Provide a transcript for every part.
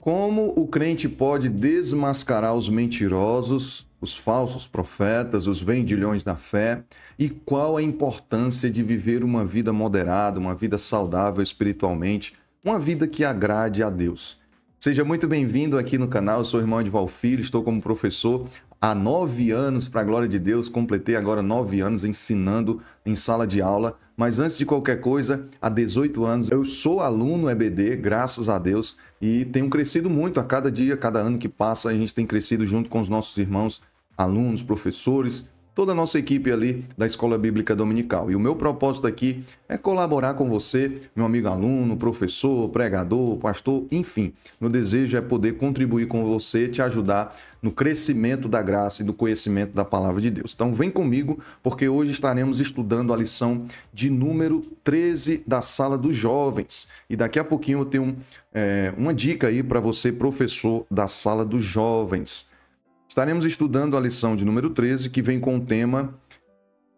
Como o crente pode desmascarar os mentirosos, os falsos profetas, os vendilhões da fé e qual a importância de viver uma vida moderada, uma vida saudável espiritualmente, uma vida que agrade a Deus? Seja muito bem-vindo aqui no canal, eu sou o irmão Edival Filho, estou como professor há 9 anos, para a glória de Deus, completei agora 9 anos ensinando em sala de aula, mas antes de qualquer coisa, há 18 anos eu sou aluno EBD, graças a Deus, e tenho crescido muito a cada dia, cada ano que passa, a gente tem crescido junto com os nossos irmãos, alunos, professores, toda a nossa equipe ali da Escola Bíblica Dominical. E o meu propósito aqui é colaborar com você, meu amigo aluno, professor, pregador, pastor, enfim. Meu desejo é poder contribuir com você, te ajudar no crescimento da graça e do conhecimento da palavra de Deus. Então vem comigo, porque hoje estaremos estudando a lição de número 13 da Sala dos Jovens. E daqui a pouquinho eu tenho uma dica aí para você, professor da Sala dos Jovens. Estaremos estudando a lição de número 13, que vem com o tema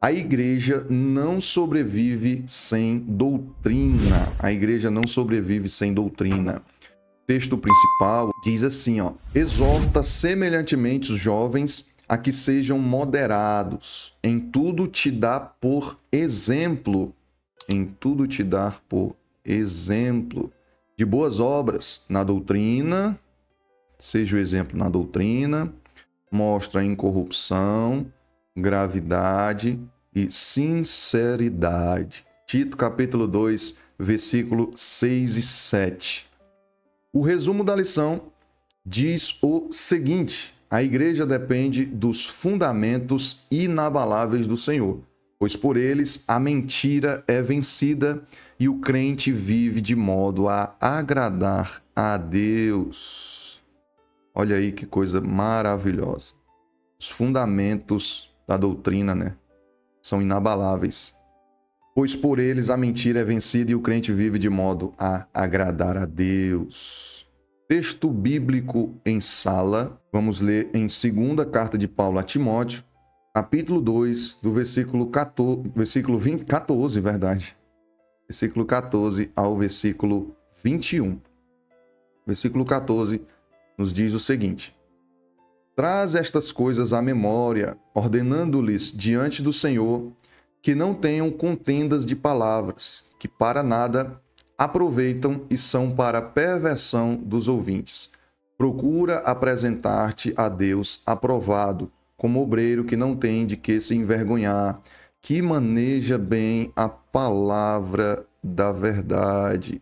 A Igreja não sobrevive sem doutrina. A Igreja não sobrevive sem doutrina. O texto principal diz assim, exorta semelhantemente os jovens a que sejam moderados. Em tudo te dá por exemplo. Em tudo te dá por exemplo. De boas obras na doutrina. Seja o exemplo na doutrina. Mostra incorrupção, gravidade e sinceridade. Tito, capítulo 2, versículo 6 e 7. O resumo da lição diz o seguinte: a igreja depende dos fundamentos inabaláveis do Senhor, pois por eles a mentira é vencida e o crente vive de modo a agradar a Deus. Olha aí que coisa maravilhosa. Os fundamentos da doutrina, são inabaláveis. Pois por eles a mentira é vencida e o crente vive de modo a agradar a Deus. Texto bíblico em sala. Vamos ler em 2ª carta de Paulo a Timóteo, capítulo 2, do versículo 14, Versículo 14 ao versículo 21. Versículo 14 nos diz o seguinte: traz estas coisas à memória, ordenando-lhes diante do Senhor que não tenham contendas de palavras, que para nada aproveitam e são para perversão dos ouvintes. Procura apresentar-te a Deus aprovado, como obreiro que não tem de que se envergonhar, que maneja bem a palavra da verdade.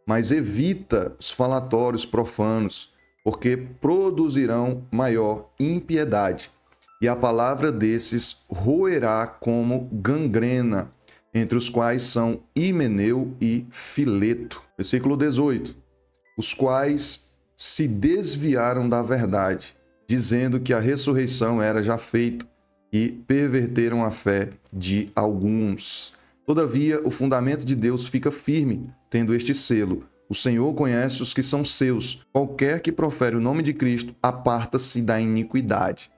Mas evita os falatórios profanos, porque produzirão maior impiedade, e a palavra desses roerá como gangrena, entre os quais são Himeneu e Fileto. Versículo 18. Os quais se desviaram da verdade, dizendo que a ressurreição era já feita, e perverteram a fé de alguns. Todavia, o fundamento de Deus fica firme, tendo este selo: o Senhor conhece os que são seus. Qualquer que profere o nome de Cristo, aparta-se da iniquidade.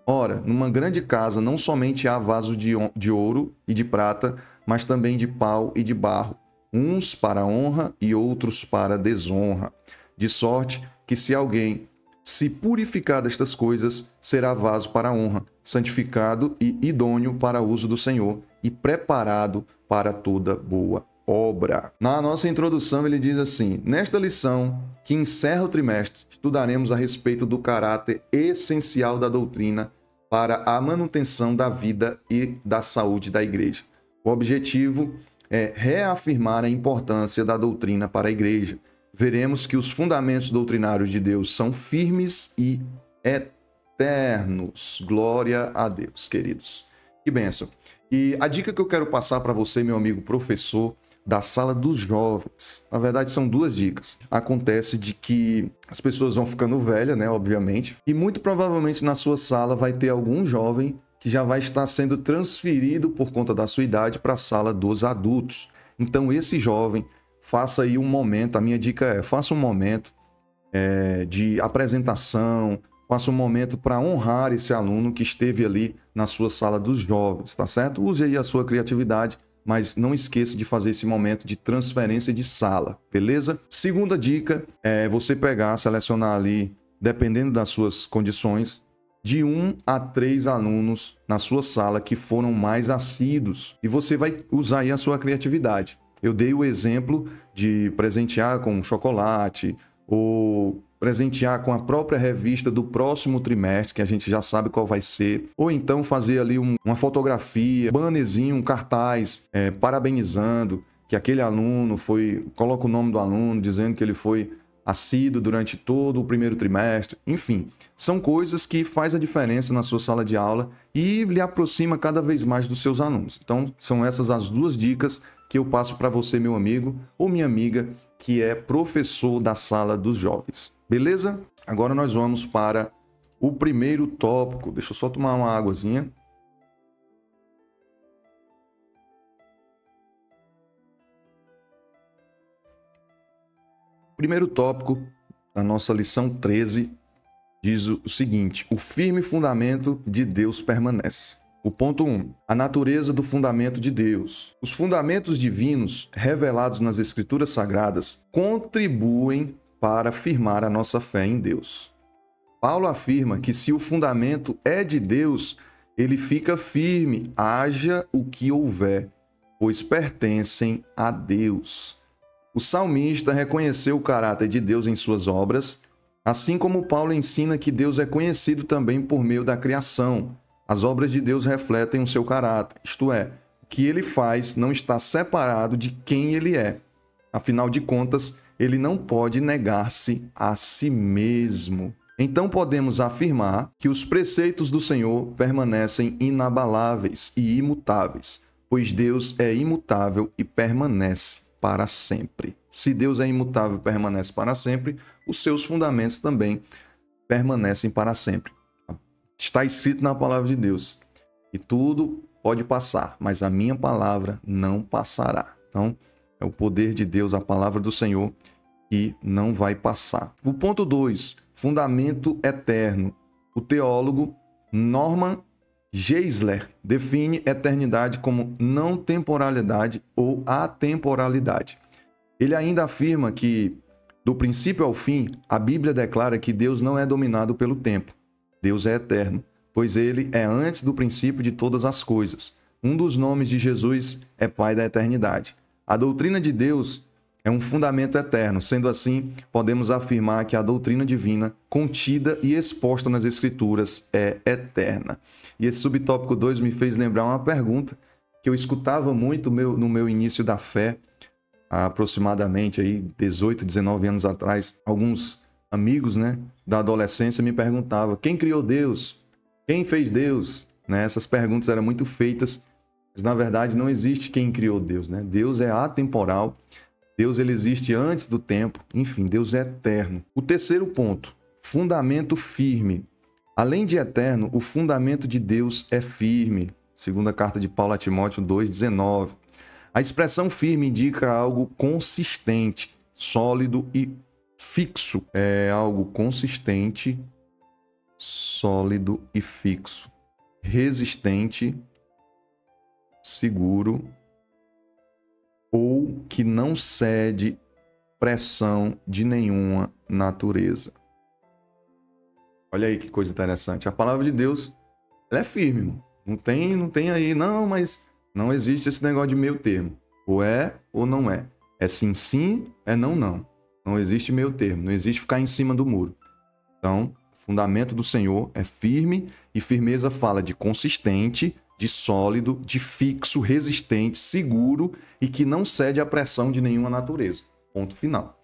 Ora, numa grande casa não somente há vasos de ouro e de prata, mas também de pau e de barro, uns para honra e outros para desonra. De sorte que se alguém se purificar destas coisas, será vaso para honra, santificado e idôneo para uso do Senhor e preparado para toda boa obra. Na nossa introdução ele diz assim: nesta lição que encerra o trimestre, estudaremos a respeito do caráter essencial da doutrina para a manutenção da vida e da saúde da igreja. O objetivo é reafirmar a importância da doutrina para a igreja. Veremos que os fundamentos doutrinários de Deus são firmes e eternos. Glória a Deus, queridos. Que bênção. E a dica que eu quero passar para você, meu amigo professor da Sala dos Jovens, na verdade são 2 dicas. Acontece de que as pessoas vão ficando velhas, obviamente, e muito provavelmente na sua sala vai ter algum jovem que já vai estar sendo transferido por conta da sua idade para a sala dos adultos. Então esse jovem, faça aí um momento, a minha dica é, faça um momento de apresentação, faça um momento para honrar esse aluno que esteve ali na sua sala dos jovens, tá certo? Use aí a sua criatividade mas não esqueça de fazer esse momento de transferência de sala, beleza? Segunda dica é você pegar, selecionar ali, dependendo das suas condições, de 1 a 3 alunos na sua sala que foram mais assíduos e você vai usar aí a sua criatividade. Eu dei o exemplo de presentear com chocolate ou presentear com a própria revista do próximo trimestre, que a gente já sabe qual vai ser, ou então fazer ali uma fotografia, um bannerzinho, um cartaz, parabenizando que aquele aluno coloca o nome do aluno, dizendo que ele foi assíduo durante todo o primeiro trimestre. Enfim, são coisas que fazem a diferença na sua sala de aula e lhe aproxima cada vez mais dos seus alunos. Então, são essas as duas dicas que eu passo para você, meu amigo ou minha amiga, que é professor da sala dos jovens. Beleza? Agora nós vamos para o primeiro tópico. Deixa eu só tomar uma águazinha. Primeiro tópico da nossa lição 13 diz o seguinte: o firme fundamento de Deus permanece. O ponto 1. A natureza do fundamento de Deus. Os fundamentos divinos revelados nas Escrituras Sagradas contribuem para firmar a nossa fé em Deus. Paulo afirma que se o fundamento é de Deus, ele fica firme, haja o que houver, pois pertencem a Deus. O salmista reconheceu o caráter de Deus em suas obras, assim como Paulo ensina que Deus é conhecido também por meio da criação. As obras de Deus refletem o seu caráter, isto é, o que ele faz não está separado de quem ele é. Afinal de contas, ele não pode negar-se a si mesmo. Então podemos afirmar que os preceitos do Senhor permanecem inabaláveis e imutáveis, pois Deus é imutável e permanece para sempre. Se Deus é imutável e permanece para sempre, os seus fundamentos também permanecem para sempre. Está escrito na palavra de Deus, e tudo pode passar, mas a minha palavra não passará. Então, é o poder de Deus, a palavra do Senhor, que não vai passar. O ponto 2, fundamento eterno. O teólogo Norman Geisler define eternidade como não temporalidade ou atemporalidade. Ele ainda afirma que, do princípio ao fim, a Bíblia declara que Deus não é dominado pelo tempo. Deus é eterno, pois ele é antes do princípio de todas as coisas. Um dos nomes de Jesus é Pai da eternidade. A doutrina de Deus é um fundamento eterno. Sendo assim, podemos afirmar que a doutrina divina, contida e exposta nas Escrituras, é eterna. E esse subtópico 2 me fez lembrar uma pergunta que eu escutava muito no meu início da fé, há aproximadamente aí 18, 19 anos atrás. Alguns amigos, da adolescência me perguntavam: quem criou Deus? Quem fez Deus? Essas perguntas eram muito feitas, mas na verdade não existe quem criou Deus. Deus é atemporal, Deus ele existe antes do tempo, enfim, Deus é eterno. O terceiro ponto, fundamento firme. Além de eterno, o fundamento de Deus é firme. Segunda carta de Paulo a Timóteo 2,19. A expressão firme indica algo consistente, sólido e fixo. É algo consistente, sólido e fixo. Resistente, seguro ou que não cede pressão de nenhuma natureza. Olha aí que coisa interessante. A palavra de Deus, ela é firme, irmão. Não tem aí, não, mas não existe esse negócio de meio termo. Ou é ou não é. É sim, sim, é não, não. Não existe meio termo, não existe ficar em cima do muro. Então, o fundamento do Senhor é firme, e firmeza fala de consistente, de sólido, de fixo, resistente, seguro e que não cede à pressão de nenhuma natureza. Ponto final.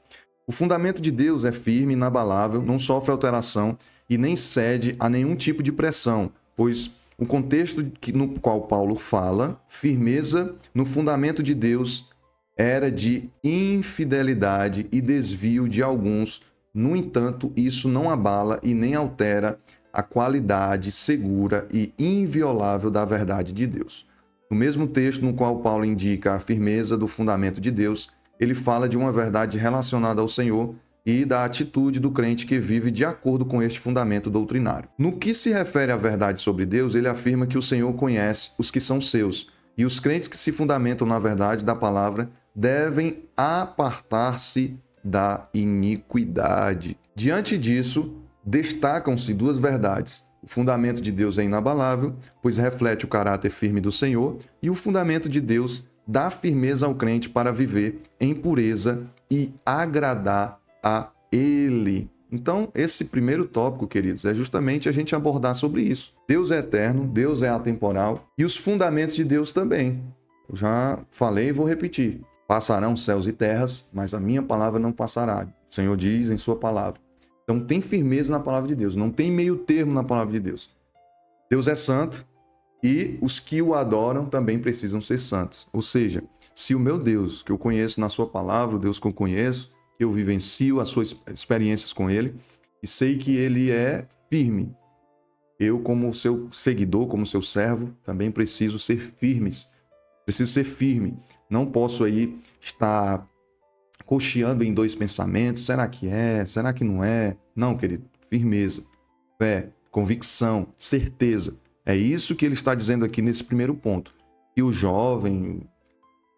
O fundamento de Deus é firme, inabalável, não sofre alteração e nem cede a nenhum tipo de pressão, pois o contexto no qual Paulo fala, firmeza no fundamento de Deus, era de infidelidade e desvio de alguns. No entanto, isso não abala e nem altera a qualidade segura e inviolável da verdade de Deus. No mesmo texto no qual Paulo indica a firmeza do fundamento de Deus, ele fala de uma verdade relacionada ao Senhor e da atitude do crente que vive de acordo com este fundamento doutrinário. No que se refere à verdade sobre Deus, ele afirma que o Senhor conhece os que são seus E os crentes que se fundamentam na verdade da palavra devem apartar-se da iniquidade. Diante disso, destacam-se duas verdades. O fundamento de Deus é inabalável, pois reflete o caráter firme do Senhor, e o fundamento de Deus dá firmeza ao crente para viver em pureza e agradar a Ele. Então, esse primeiro tópico, queridos, é justamente a gente abordar sobre isso. Deus é eterno, Deus é atemporal e os fundamentos de Deus também. Eu já falei e vou repetir. Passarão céus e terras, mas a minha palavra não passará. O Senhor diz em sua palavra. Então, tem firmeza na palavra de Deus, não tem meio termo na palavra de Deus. Deus é santo e os que o adoram também precisam ser santos. Ou seja, se o meu Deus, que eu conheço na sua palavra, o Deus que eu conheço, eu vivencio as suas experiências com ele e sei que ele é firme. Eu, como seu seguidor, como seu servo, também preciso ser firmes. Preciso ser firme. Não posso aí estar cocheando em dois pensamentos. Será que é? Será que não é? Não, querido. Firmeza, fé, convicção, certeza. É isso que ele está dizendo aqui nesse primeiro ponto. E o jovem...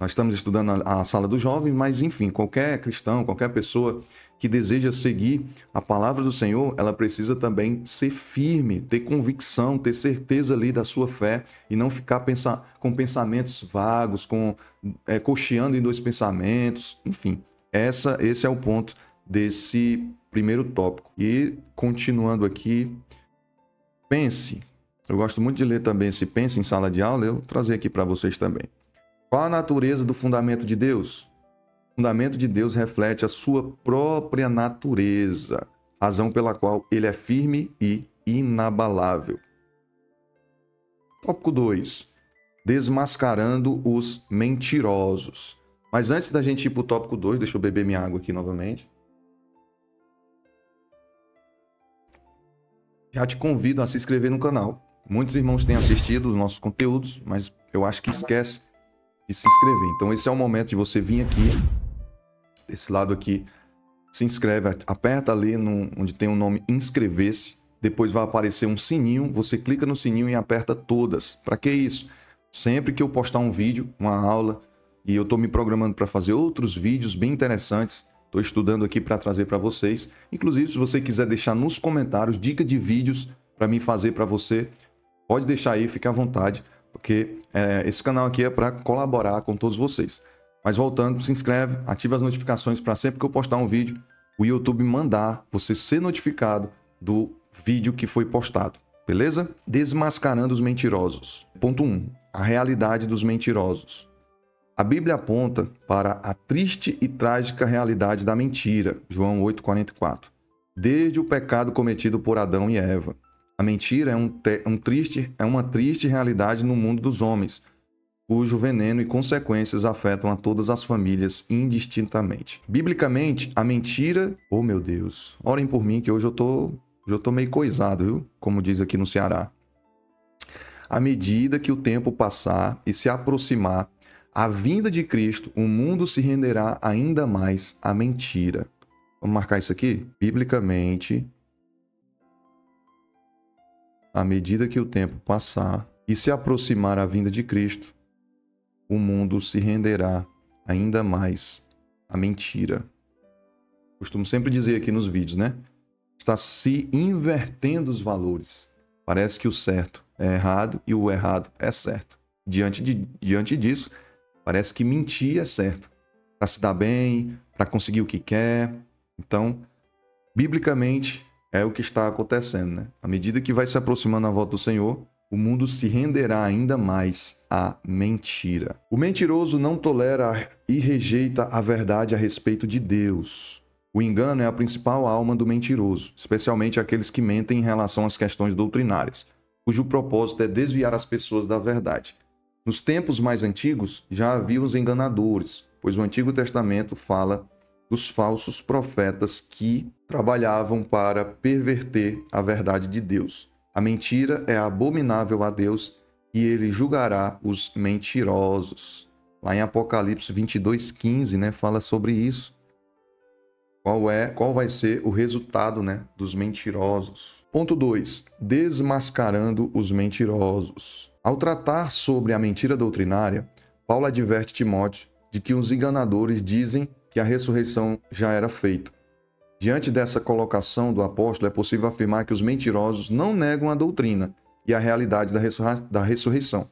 Nós estamos estudando a sala do jovem, mas enfim, qualquer cristão, qualquer pessoa que deseja seguir a palavra do Senhor, ela precisa também ser firme, ter convicção, ter certeza ali da sua fé e não ficar com pensamentos vagos, cocheando em dois pensamentos. Enfim, esse é o ponto desse primeiro tópico. E continuando aqui, pense. Eu gosto muito de ler também esse pense em sala de aula, eu vou trazer aqui para vocês também. Qual a natureza do fundamento de Deus? O fundamento de Deus reflete a sua própria natureza, razão pela qual ele é firme e inabalável. Tópico 2. Desmascarando os mentirosos. Mas antes da gente ir para o tópico 2, deixa eu beber minha água aqui novamente. Já te convido a se inscrever no canal. Muitos irmãos têm assistido os nossos conteúdos, mas eu acho que esquece de se inscrever. Então esse é o momento de você vir aqui, desse lado aqui, se inscreve, aperta ali onde tem o nome inscrever-se, depois vai aparecer um sininho, você clica no sininho e aperta todas. Para que isso? Sempre que eu postar um vídeo, uma aula, e eu estou me programando para fazer outros vídeos bem interessantes, estou estudando aqui para trazer para vocês. Inclusive, se você quiser deixar nos comentários dica de vídeos para mim fazer para você, pode deixar aí, fique à vontade, porque esse canal aqui é para colaborar com todos vocês. Mas voltando, se inscreve, ativa as notificações para sempre que eu postar um vídeo, o YouTube mandar você ser notificado do vídeo que foi postado, beleza? Desmascarando os mentirosos. Ponto 1. A realidade dos mentirosos. A Bíblia aponta para a triste e trágica realidade da mentira, João 8,44. Desde o pecado cometido por Adão e Eva. A mentira é uma triste realidade no mundo dos homens, cujo veneno e consequências afetam a todas as famílias indistintamente. Biblicamente, a mentira... Oh, meu Deus! Orem por mim que hoje eu tô meio coisado, viu? Como diz aqui no Ceará. À medida que o tempo passar e se aproximar a vinda de Cristo, o mundo se renderá ainda mais à mentira. Vamos marcar isso aqui? Biblicamente... À medida que o tempo passar e se aproximar a vinda de Cristo, o mundo se renderá ainda mais à mentira. Costumo sempre dizer aqui nos vídeos, né? Está se invertendo os valores. Parece que o certo é errado e o errado é certo. Diante disso, parece que mentir é certo. Para se dar bem, para conseguir o que quer. Então, biblicamente... é o que está acontecendo, né? À medida que vai se aproximando a volta do Senhor, o mundo se renderá ainda mais à mentira. O mentiroso não tolera e rejeita a verdade a respeito de Deus. O engano é a principal alma do mentiroso, especialmente aqueles que mentem em relação às questões doutrinárias, cujo propósito é desviar as pessoas da verdade. Nos tempos mais antigos, já havia os enganadores, pois o Antigo Testamento fala dos falsos profetas que trabalhavam para perverter a verdade de Deus. A mentira é abominável a Deus e ele julgará os mentirosos. Lá em Apocalipse 22:15, né, fala sobre isso. Qual vai ser o resultado, né, dos mentirosos. Ponto 2. Desmascarando os mentirosos. Ao tratar sobre a mentira doutrinária, Paulo adverte Timóteo de que os enganadores dizem que a ressurreição já era feita. Diante dessa colocação do apóstolo, é possível afirmar que os mentirosos não negam a doutrina e a realidade da ressurreição,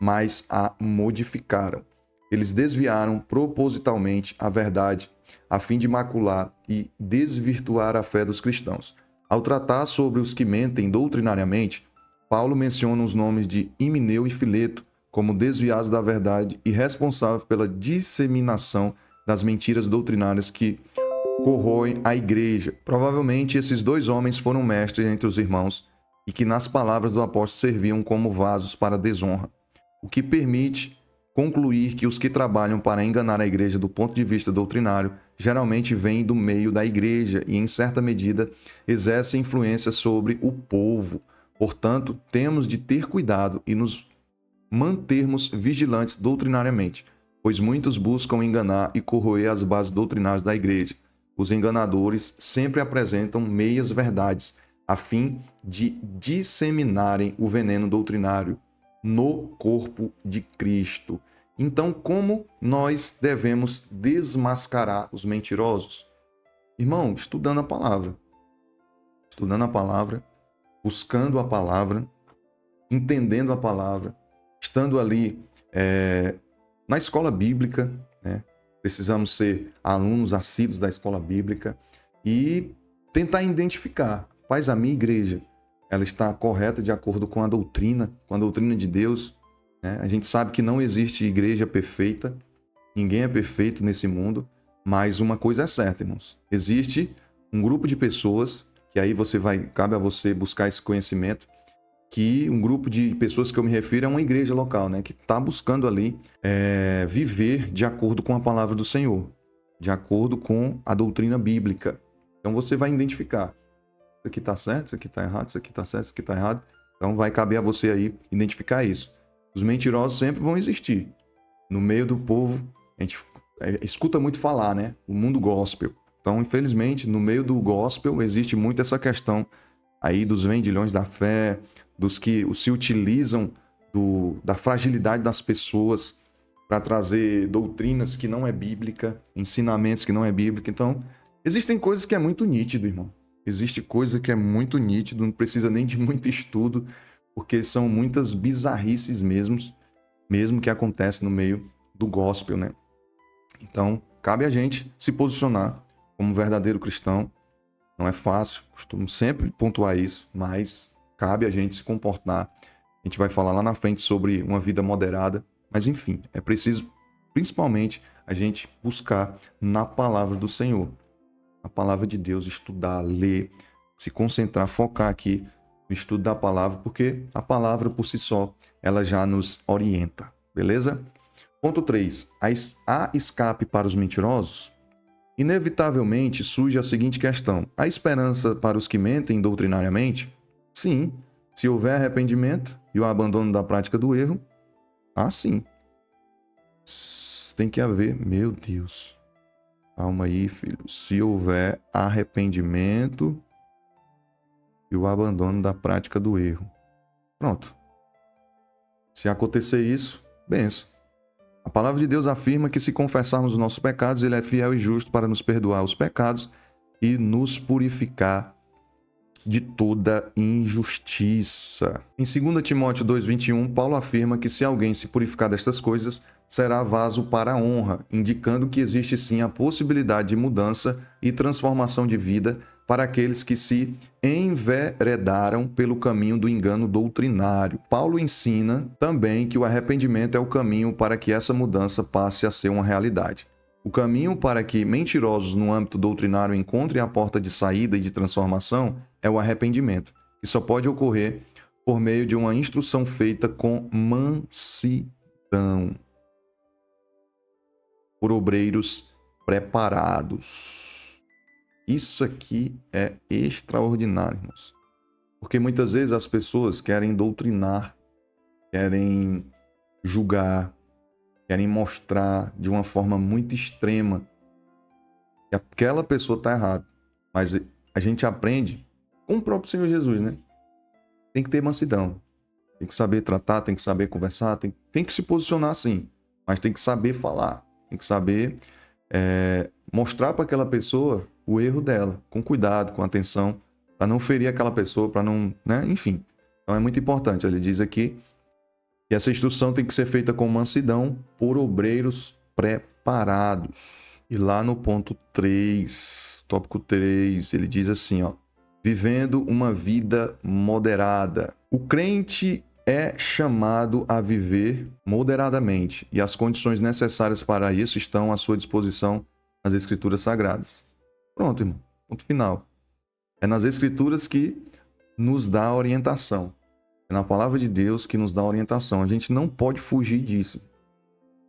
mas a modificaram. Eles desviaram propositalmente a verdade a fim de macular e desvirtuar a fé dos cristãos. Ao tratar sobre os que mentem doutrinariamente, Paulo menciona os nomes de Himeneu e Fileto como desviados da verdade e responsáveis pela disseminação das mentiras doutrinárias que corroem a igreja. Provavelmente esses dois homens foram mestres entre os irmãos e que, nas palavras do apóstolo, serviam como vasos para a desonra, o que permite concluir que os que trabalham para enganar a igreja do ponto de vista doutrinário geralmente vêm do meio da igreja e, em certa medida, exercem influência sobre o povo. Portanto, temos de ter cuidado e nos mantermos vigilantes doutrinariamente, pois muitos buscam enganar e corroer as bases doutrinárias da igreja. Os enganadores sempre apresentam meias verdades, a fim de disseminarem o veneno doutrinário no corpo de Cristo. Então, como nós devemos desmascarar os mentirosos? Irmão, estudando a palavra. Estudando a palavra, buscando a palavra, entendendo a palavra, estando ali na escola bíblica, né? Precisamos ser alunos assíduos da escola bíblica e tentar identificar, rapaz, a minha igreja, ela está correta de acordo com a doutrina de Deus, né? A gente sabe que não existe igreja perfeita, ninguém é perfeito nesse mundo, mas uma coisa é certa, irmãos. Existe um grupo de pessoas, que aí cabe a você buscar esse conhecimento, que um grupo de pessoas que eu me refiro é uma igreja local, né? Que está buscando ali viver de acordo com a palavra do Senhor, de acordo com a doutrina bíblica. Então você vai identificar. Isso aqui está certo, isso aqui está errado, isso aqui está certo, isso aqui está errado. Então vai caber a você aí identificar isso. Os mentirosos sempre vão existir. No meio do povo, a gente escuta muito falar, né? O mundo gospel. Então, infelizmente, no meio do gospel existe muito essa questão aí dos vendilhões da fé, dos que se utilizam da fragilidade das pessoas para trazer doutrinas que não é bíblica, ensinamentos que não é bíblica. Então, existem coisas que é muito nítido, irmão. Existe coisa que é muito nítido, não precisa nem de muito estudo, porque são muitas bizarrices mesmo que acontecem no meio do gospel, né? Então, cabe a gente se posicionar como um verdadeiro cristão. Não é fácil, costumo sempre pontuar isso, mas cabe a gente se comportar. A gente vai falar lá na frente sobre uma vida moderada, mas enfim, é preciso, principalmente, a gente buscar na palavra do Senhor. A palavra de Deus, estudar, ler, se concentrar, focar aqui no estudo da palavra, porque a palavra por si só, ela já nos orienta, beleza? Ponto 3. Há escape para os mentirosos? Inevitavelmente surge a seguinte questão: há esperança para os que mentem doutrinariamente? Sim. Se houver arrependimento e o abandono da prática do erro, sim. Tem que haver, meu Deus. Calma aí, filho. Se houver arrependimento e o abandono da prática do erro. Pronto. Se acontecer isso, benção. A palavra de Deus afirma que se confessarmos os nossos pecados, Ele é fiel e justo para nos perdoar os pecados e nos purificar de toda injustiça. Em 2 Timóteo 2,21, Paulo afirma que se alguém se purificar destas coisas, será vaso para a honra, indicando que existe sim a possibilidade de mudança e transformação de vida para aqueles que se enveredaram pelo caminho do engano doutrinário. Paulo ensina também que o arrependimento é o caminho para que essa mudança passe a ser uma realidade. O caminho para que mentirosos no âmbito doutrinário encontrem a porta de saída e de transformação é o arrependimento, que só pode ocorrer por meio de uma instrução feita com mansidão, por obreiros preparados. Isso aqui é extraordinário, irmãos. Porque muitas vezes as pessoas querem doutrinar, querem julgar, querem mostrar de uma forma muito extrema que aquela pessoa está errada. Mas a gente aprende com o próprio Senhor Jesus, né? Tem que ter mansidão. Tem que saber tratar, tem que saber conversar, tem que se posicionar sim. Mas tem que saber falar. Tem que saber mostrar para aquela pessoa o erro dela, com cuidado, com atenção, para não ferir aquela pessoa, para não, né? Enfim. Então é muito importante. Ele diz aqui que essa instrução tem que ser feita com mansidão por obreiros preparados. E lá no ponto 3, tópico 3, ele diz assim, ó: vivendo uma vida moderada. O crente é chamado a viver moderadamente e as condições necessárias para isso estão à sua disposição nas Escrituras Sagradas. Pronto, irmão. Ponto final. É nas Escrituras que nos dá a orientação. É na palavra de Deus que nos dá a orientação. A gente não pode fugir disso.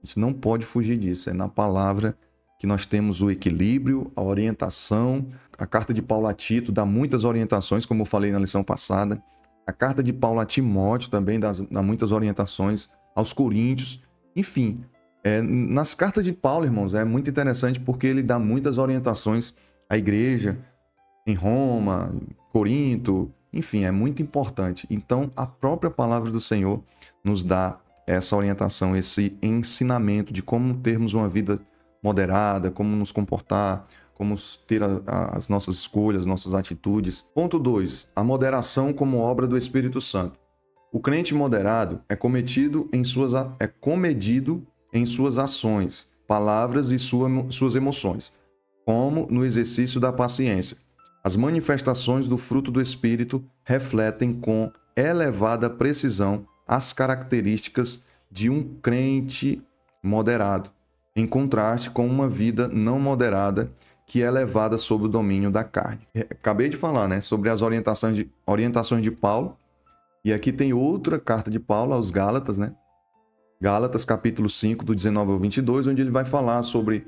A gente não pode fugir disso. É na palavra que nós temos o equilíbrio, a orientação. A carta de Paulo a Tito dá muitas orientações, como eu falei na lição passada. A carta de Paulo a Timóteo também dá muitas orientações, aos Coríntios. Enfim, nas cartas de Paulo, irmãos, é muito interessante porque ele dá muitas orientações à igreja em Roma, em Corinto. Enfim, é muito importante. Então, a própria palavra do Senhor nos dá essa orientação, esse ensinamento de como termos uma vida moderada, como nos comportar, como ter as nossas escolhas, nossas atitudes. Ponto 2. A moderação como obra do Espírito Santo. O crente moderado é comedido em suas ações, palavras e suas emoções, como no exercício da paciência. As manifestações do fruto do Espírito refletem com elevada precisão as características de um crente moderado, em contraste com uma vida não moderada que é levada sob o domínio da carne. Acabei de falar, né, sobre as orientações de Paulo, e aqui tem outra carta de Paulo aos Gálatas, né? Gálatas capítulo 5, do 19 ao 22, onde ele vai falar sobre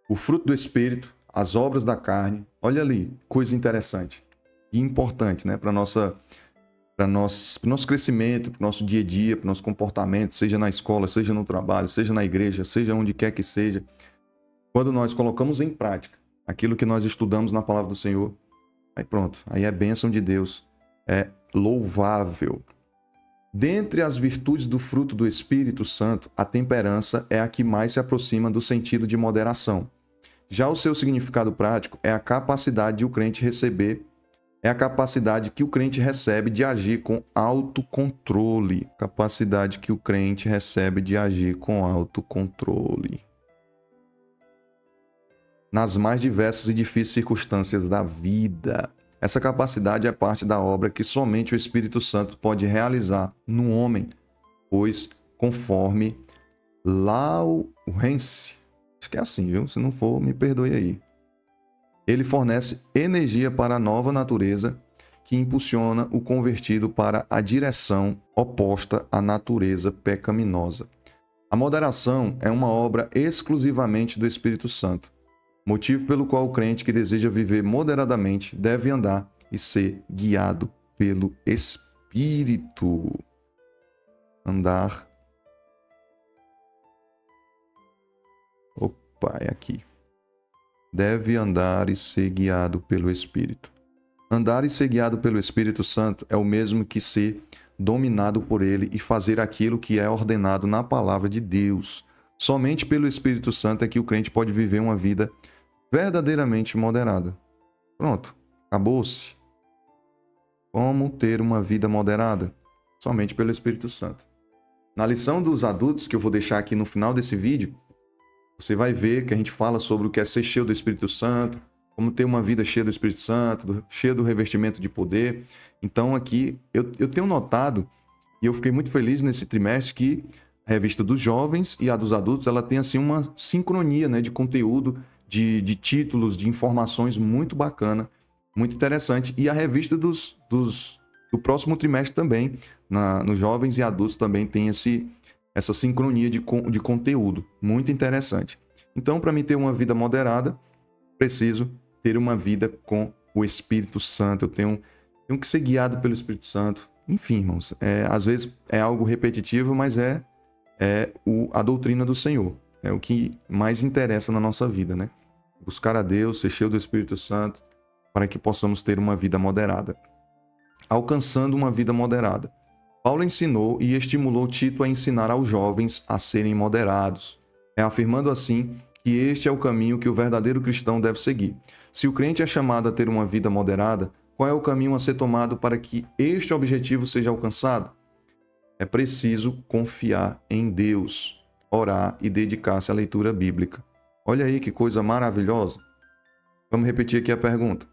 o fruto do Espírito, as obras da carne. Olha ali, coisa interessante e importante, né, para nosso crescimento, para o nosso dia a dia, para o nosso comportamento, seja na escola, seja no trabalho, seja na igreja, seja onde quer que seja. Quando nós colocamos em prática aquilo que nós estudamos na palavra do Senhor, aí pronto, aí é bênção de Deus, é louvável. Dentre as virtudes do fruto do Espírito Santo, a temperança é a que mais se aproxima do sentido de moderação. Já o seu significado prático é a capacidade que o crente recebe de agir com autocontrole. Capacidade que o crente recebe de agir com autocontrole nas mais diversas e difíceis circunstâncias da vida. Essa capacidade é parte da obra que somente o Espírito Santo pode realizar no homem, pois, conforme Lawrence, acho que é assim, viu? Se não for, me perdoe aí. Ele fornece energia para a nova natureza que impulsiona o convertido para a direção oposta à natureza pecaminosa. A moderação é uma obra exclusivamente do Espírito Santo, motivo pelo qual o crente que deseja viver moderadamente deve andar e ser guiado pelo Espírito. Andar. Opa, é aqui. Deve andar e ser guiado pelo Espírito. Andar e ser guiado pelo Espírito Santo é o mesmo que ser dominado por ele e fazer aquilo que é ordenado na palavra de Deus. Somente pelo Espírito Santo é que o crente pode viver uma vida verdadeiramente moderada. Pronto, acabou-se. Como ter uma vida moderada? Somente pelo Espírito Santo. Na lição dos adultos, que eu vou deixar aqui no final desse vídeo, você vai ver que a gente fala sobre o que é ser cheio do Espírito Santo, como ter uma vida cheia do Espírito Santo, cheia do revestimento de poder. Então aqui eu tenho notado, e eu fiquei muito feliz nesse trimestre, que a revista dos jovens e a dos adultos, ela tem assim uma sincronia, né, de conteúdo, de títulos, de informações muito bacana, muito interessante. E a revista do próximo trimestre também, nos jovens e adultos, também tem essa sincronia de conteúdo, muito interessante. Então, para mim ter uma vida moderada, preciso ter uma vida com o Espírito Santo. Eu tenho que ser guiado pelo Espírito Santo. Enfim, irmãos, às vezes é algo repetitivo, mas a doutrina do Senhor. É o que mais interessa na nossa vida, né? buscar a Deus, ser cheio do Espírito Santo, para que possamos ter uma vida moderada. Alcançando uma vida moderada. Paulo ensinou e estimulou Tito a ensinar aos jovens a serem moderados, afirmando assim que este é o caminho que o verdadeiro cristão deve seguir. Se o crente é chamado a ter uma vida moderada, qual é o caminho a ser tomado para que este objetivo seja alcançado? É preciso confiar em Deus, orar e dedicar-se à leitura bíblica. Olha aí que coisa maravilhosa. Vamos repetir aqui a pergunta.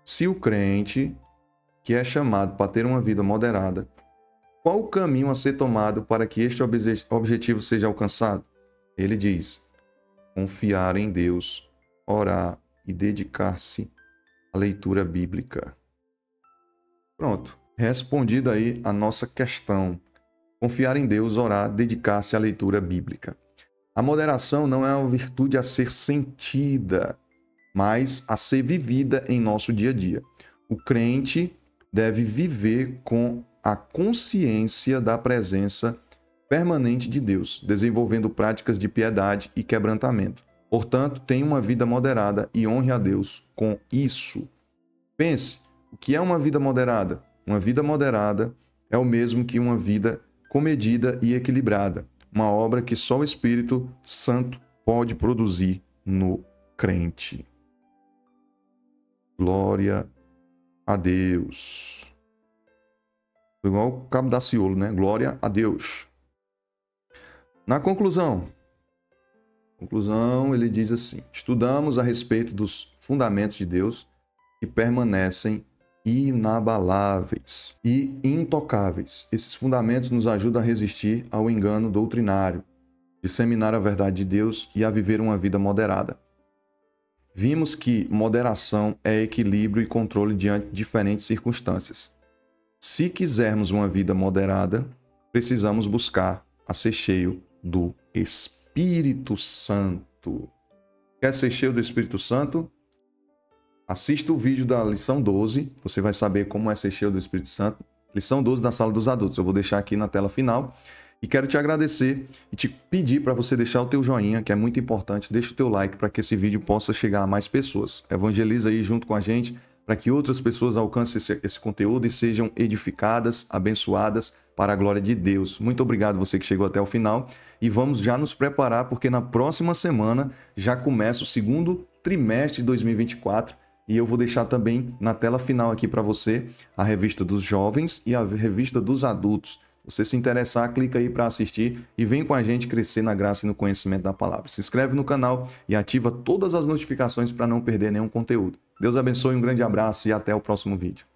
Se o crente que é chamado para ter uma vida moderada, qual o caminho a ser tomado para que este objetivo seja alcançado? Ele diz: confiar em Deus, orar e dedicar-se à leitura bíblica. Pronto, respondida aí a nossa questão. Confiar em Deus, orar, dedicar-se à leitura bíblica. A moderação não é uma virtude a ser sentida, mas a ser vivida em nosso dia a dia. O crente deve viver com a consciência da presença permanente de Deus, desenvolvendo práticas de piedade e quebrantamento. Portanto, tenha uma vida moderada e honre a Deus com isso. Pense, o que é uma vida moderada? Uma vida moderada é o mesmo que uma vida comedida e equilibrada, uma obra que só o Espírito Santo pode produzir no crente. Glória a Deus. Igual o Cabo Daciolo, né? Glória a Deus. Na conclusão, ele diz assim: estudamos a respeito dos fundamentos de Deus que permanecem inabaláveis e intocáveis. Esses fundamentos nos ajudam a resistir ao engano doutrinário, disseminar a verdade de Deus e a viver uma vida moderada. Vimos que moderação é equilíbrio e controle diante de diferentes circunstâncias. Se quisermos uma vida moderada, precisamos buscar a ser cheio do Espírito Santo. Quer ser cheio do Espírito Santo? Assista o vídeo da lição 12, você vai saber como é ser cheio do Espírito Santo. Lição 12 da Sala dos Adultos, eu vou deixar aqui na tela final. E quero te agradecer e te pedir para você deixar o teu joinha, que é muito importante. Deixa o teu like para que esse vídeo possa chegar a mais pessoas. Evangeliza aí junto com a gente para que outras pessoas alcancem esse conteúdo e sejam edificadas, abençoadas para a glória de Deus. Muito obrigado você que chegou até o final. E vamos já nos preparar, porque na próxima semana já começa o segundo trimestre de 2024. E eu vou deixar também na tela final aqui para você a revista dos jovens e a revista dos adultos. Se você se interessar, clica aí para assistir e vem com a gente crescer na graça e no conhecimento da palavra. Se inscreve no canal e ativa todas as notificações para não perder nenhum conteúdo. Deus abençoe, um grande abraço e até o próximo vídeo.